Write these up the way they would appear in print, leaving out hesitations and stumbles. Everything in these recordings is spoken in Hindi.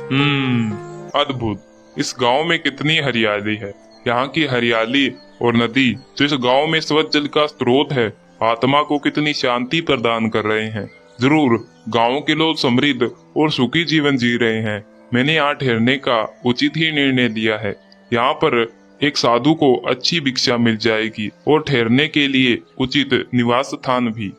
अद्भुत। इस गांव में कितनी हरियाली है। यहाँ की हरियाली और नदी जो इस गांव में स्वच्छ जल का स्रोत है, आत्मा को कितनी शांति प्रदान कर रहे हैं। जरूर गांव के लोग समृद्ध और सुखी जीवन जी रहे हैं। मैंने यहाँ ठहरने का उचित ही निर्णय लिया है। यहाँ पर एक साधु को अच्छी भिक्षा मिल जाएगी और ठहरने के लिए उचित निवास स्थान भी।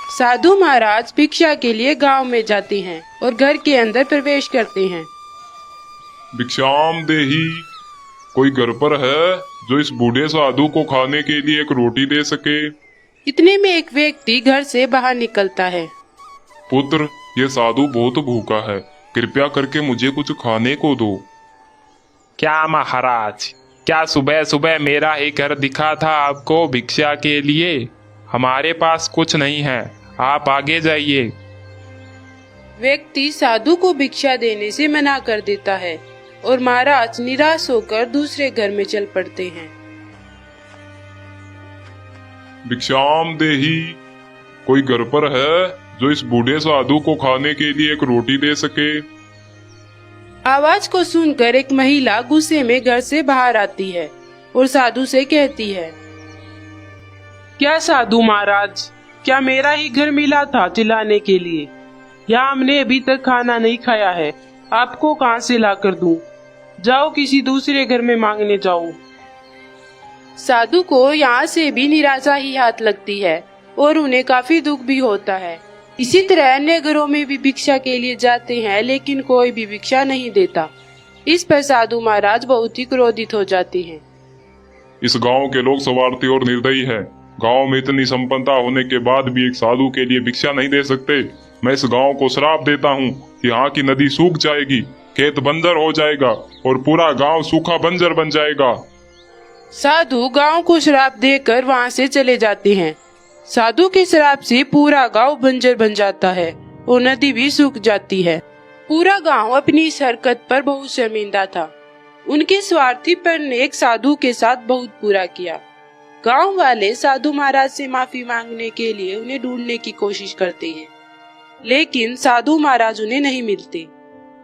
साधु महाराज भिक्षा के लिए गांव में जाते हैं और घर के अंदर प्रवेश करते हैं। भिक्षाम देही, कोई घर पर है जो इस बूढ़े साधु को खाने के लिए एक रोटी दे सके? इतने में एक व्यक्ति घर से बाहर निकलता है। पुत्र, ये साधु बहुत भूखा है, कृपया करके मुझे कुछ खाने को दो। क्या महाराज, क्या सुबह सुबह मेरा ही घर दिखा था आपको भिक्षा के लिए? हमारे पास कुछ नहीं है, आप आगे जाइए। व्यक्ति साधु को भिक्षा देने से मना कर देता है और महाराज निराश होकर दूसरे घर में चल पड़ते हैं। भिक्षाम देही, कोई घर पर है जो इस बूढ़े साधु को खाने के लिए एक रोटी दे सके? आवाज को सुनकर एक महिला गुस्से में घर से बाहर आती है और साधु से कहती है, क्या साधु महाराज, क्या मेरा ही घर मिला था चिल्लाने के लिए? यहाँ हमने अभी तक खाना नहीं खाया है, आपको कहाँ से ला कर दूं? जाओ किसी दूसरे घर में मांगने जाओ। साधु को यहाँ से भी निराशा ही हाथ लगती है और उन्हें काफी दुख भी होता है। इसी तरह अन्य घरों में भी भिक्षा के लिए जाते हैं, लेकिन कोई भी भिक्षा नहीं देता। इस पर साधु महाराज बहुत ही क्रोधित हो जाते हैं। इस गांव के लोग स्वार्थी और निर्दयी हैं। गांव में इतनी संपन्नता होने के बाद भी एक साधु के लिए भिक्षा नहीं दे सकते। मैं इस गांव को श्राप देता हूँ कि यहाँ की नदी सूख जाएगी, खेत बंजर हो जाएगा और पूरा गांव सूखा बंजर बन जाएगा। साधु गांव को श्राप देकर वहाँ से चले जाते हैं। साधु के श्राप से पूरा गांव बंजर बन जाता है और नदी भी सूख जाती है। पूरा गांव अपनी इस हरकत पर बहुत शर्मिंदा था। उनके स्वार्थीपन ने एक साधु के साथ बहुत बुरा किया। गांव वाले साधु महाराज से माफी मांगने के लिए उन्हें ढूंढने की कोशिश करते हैं, लेकिन साधु महाराज उन्हें नहीं मिलते।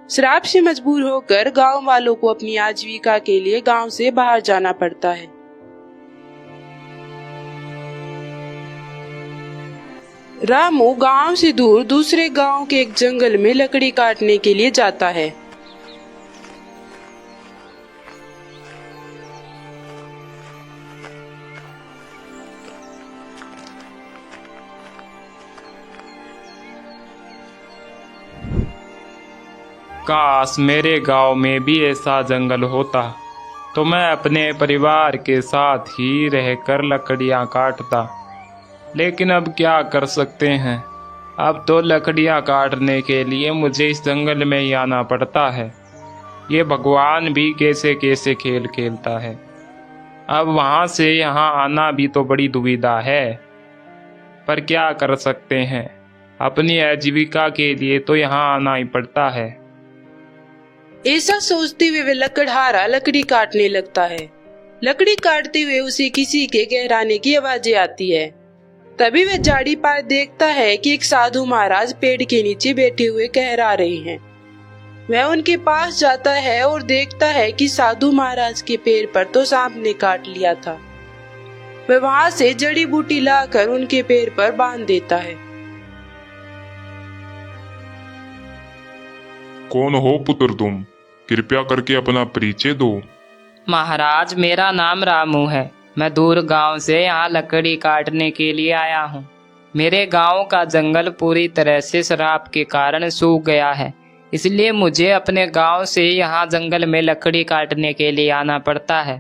श्राप से मजबूर होकर गांव वालों को अपनी आजीविका के लिए गांव से बाहर जाना पड़ता है। रामू गांव से दूर दूसरे गांव के एक जंगल में लकड़ी काटने के लिए जाता है। काश मेरे गांव में भी ऐसा जंगल होता तो मैं अपने परिवार के साथ ही रहकर लकड़ियां काटता। लेकिन अब क्या कर सकते हैं, अब तो लकड़ियां काटने के लिए मुझे इस जंगल में ही आना पड़ता है। ये भगवान भी कैसे कैसे खेल खेलता है। अब वहाँ से यहाँ आना भी तो बड़ी दुविधा है, पर क्या कर सकते हैं, अपनी आजीविका के लिए तो यहाँ आना ही पड़ता है। ऐसा सोचते हुए वे लकड़हारा लकड़ी काटने लगता है। लकड़ी काटते हुए उसे किसी के कहराने की आवाजें आती है। तभी वह झाड़ी पार देखता है कि एक साधु महाराज पेड़ के नीचे बैठे हुए कहरा रहे हैं। वह उनके पास जाता है और देखता है कि साधु महाराज के पैर पर तो सांप ने काट लिया था। वह वहां से जड़ी बूटी लाकर उनके पैर पर बांध देता है। कौन हो पुत्र तुम? कृपया करके अपना परिचय दो। महाराज, मेरा नाम रामू है। मैं दूर गांव से यहाँ लकड़ी काटने के लिए आया हूँ। मेरे गांव का जंगल पूरी तरह से शराब के कारण सूख गया है, इसलिए मुझे अपने गांव से यहाँ जंगल में लकड़ी काटने के लिए आना पड़ता है।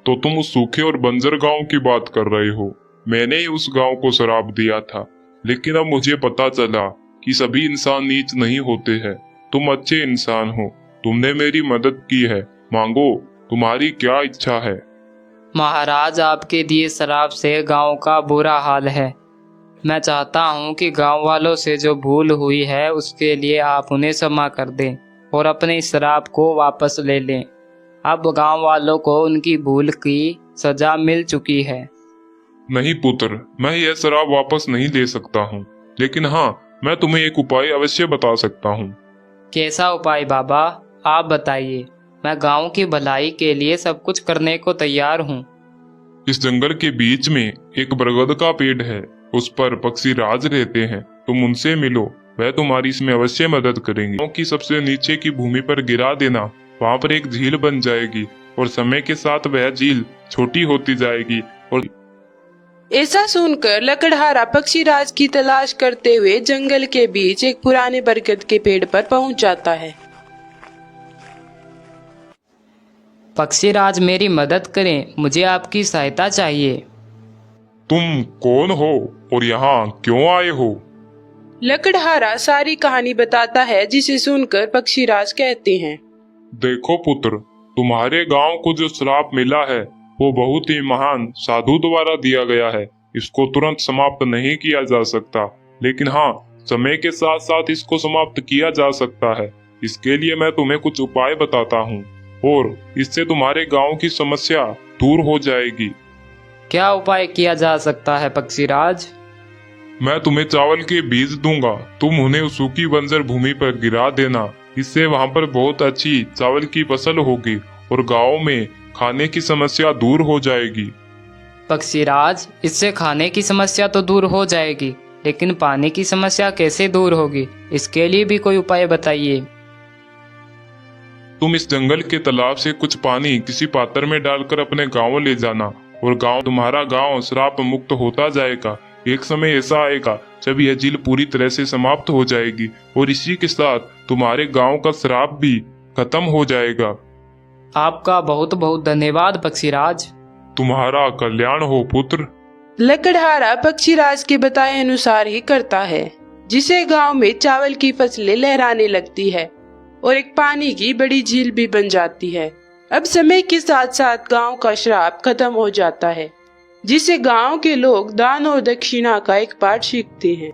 तो तुम उस सूखे और बंजर गांव की बात कर रहे हो। मैंने ही उस गांव को श्राप दिया था, लेकिन अब मुझे पता चला कि सभी इंसान नीच नहीं होते हैं। तुम अच्छे इंसान हो, तुमने मेरी मदद की है। मांगो, तुम्हारी क्या इच्छा है? महाराज, आपके दिए शराब से गांव का बुरा हाल है। मैं चाहता हूं कि गांव वालों से जो भूल हुई है उसके लिए आप उन्हें क्षमा कर दें और अपने इस शराब को वापस ले लें। अब गांव वालों को उनकी भूल की सजा मिल चुकी है। नहीं पुत्र, मैं यह शराब वापस नहीं ले सकता हूँ, लेकिन हाँ, मैं तुम्हें एक उपाय अवश्य बता सकता हूँ। कैसा उपाय बाबा, आप बताइए। मैं गांव की भलाई के लिए सब कुछ करने को तैयार हूँ। इस जंगल के बीच में एक बरगद का पेड़ है, उस पर पक्षी राज रहते हैं। तुम उनसे मिलो, वह तुम्हारी इसमें अवश्य मदद करेंगे। गांव की सबसे नीचे की भूमि पर गिरा देना, वहाँ पर एक झील बन जाएगी और समय के साथ वह झील छोटी होती जाएगी। और ऐसा सुनकर लकड़हारा पक्षीराज की तलाश करते हुए जंगल के बीच एक पुराने बरगद के पेड़ पर पहुंच जाता है। पक्षीराज मेरी मदद करें, मुझे आपकी सहायता चाहिए। तुम कौन हो और यहाँ क्यों आए हो? लकड़हारा सारी कहानी बताता है, जिसे सुनकर पक्षीराज कहते हैं, देखो पुत्र, तुम्हारे गांव को जो श्राप मिला है वो बहुत ही महान साधु द्वारा दिया गया है। इसको तुरंत समाप्त नहीं किया जा सकता, लेकिन हाँ, समय के साथ साथ इसको समाप्त किया जा सकता है। इसके लिए मैं तुम्हें कुछ उपाय बताता हूँ और इससे तुम्हारे गांव की समस्या दूर हो जाएगी। क्या उपाय किया जा सकता है पक्षीराज? मैं तुम्हें चावल के बीज दूंगा, तुम उन्हें उस सूखी बंजर भूमि पर गिरा देना। इससे वहां पर बहुत अच्छी चावल की फसल होगी और गांव में खाने की समस्या दूर हो जाएगी। पक्षीराज, इससे खाने की समस्या तो दूर हो जाएगी, लेकिन पानी की समस्या कैसे दूर होगी? इसके लिए भी कोई उपाय बताइए। तुम इस जंगल के तालाब से कुछ पानी किसी पात्र में डालकर अपने गांव ले जाना और तुम्हारा गांव श्राप मुक्त होता जाएगा। एक समय ऐसा आएगा जब यह झील पूरी तरह से समाप्त हो जाएगी और इसी के साथ तुम्हारे गांव का श्राप भी खत्म हो जाएगा। आपका बहुत बहुत धन्यवाद पक्षीराज। तुम्हारा कल्याण हो पुत्र। लकड़हारा पक्षीराज के बताए अनुसार ही करता है, जिसे गांव में चावल की फसलें लहराने लगती है और एक पानी की बड़ी झील भी बन जाती है। अब समय के साथ साथ गांव का श्राप खत्म हो जाता है, जिसे गांव के लोग दान और दक्षिणा का एक पाठ सीखते हैं।